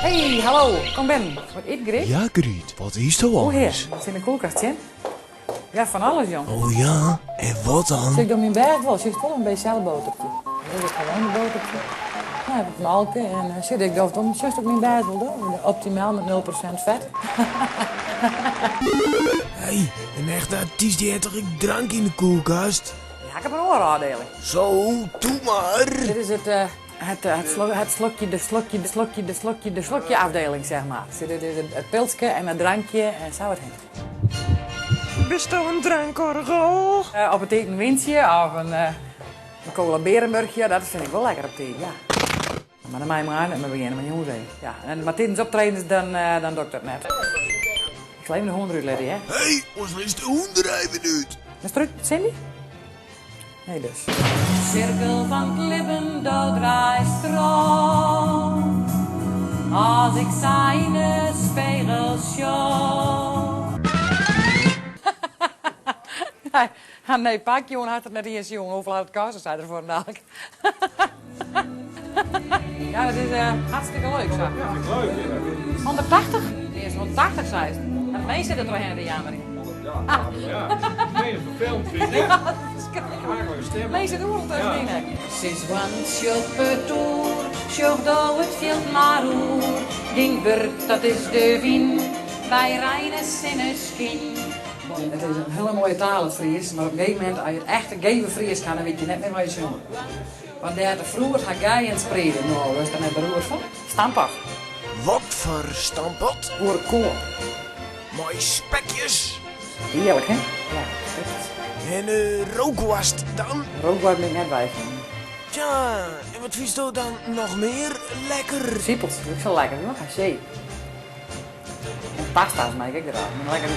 Hey, hallo, kom binnen. Wat eet Griet? Ja, Griet, wat is er Oh heer, anders? dat is in de koelkast, hè? Ja, van alles, jong. Oh ja, en wat dan? Zeg door mijn berg wel, zit wel een BCL-botertje. Dat is gewoon een botertje. Ja, heb ik malken en zit ik door om. Zit ook mijn berg wel door. Optimaal met 0% vet. Hey, en echt artiest die heeft toch een drank in de koelkast? Ja, ik heb een oorafdeling. Zo, doe maar. Dit is het slokje afdeling, zeg maar. Dit is het pilsje en het drankje en zo het heen. Bist du een drankorgel? Op het eten een windje of een cola berenburgje, dat vind ik wel lekker op het eten, ja. Maar dan mij maar aan en we beginnen met jongens heen. Ja, en maar tijdens optredens dan doe ik dat net. Ik zal even de hond eruit leiden, hè. Hey, ons is de hoender even uit. Is het eruit, Cindy? Nee dus. Cirkel van klippen, dat draait stroom. Als ik zijn spiegels show. Nee, pak jongen, had het net eens jongen. Hoeveel uit het kasten zijn er voor een dag? Ja, dat is hartstikke leuk zo. Ja, vind ik leuk. 180? De eerste 180 zei het. En de meeste zitten er in de jammering. Ja, nee, vervelend vind ik. Ja, dat is verschrikkelijk. Lees het oorlog tegen dingen. Sinds wans je betoer, sjoch door het veld maar roer. Ding burt, dat is de wien, bij Reines in het schien. Het is een hele mooie taal, het Fries, maar op een gegeven moment, als je het echte geven Fries kan, dan weet je net meer wat je zongen. Want daar had vroeger gaan gij en spreken. Nou, dat is daar net beroerd van. Stamppot. Wat voor stampot? Boerenkool. Mooi spekjes. Heerlijk, hè? Ja, echt. En rookwast dan? Rookwoord ben ik net bij van. Tja, en wat vies je dan nog meer lekker? Siepels, dat is zo lekker, hoor. Haché. En pasta's maak ik eruit. Lekker.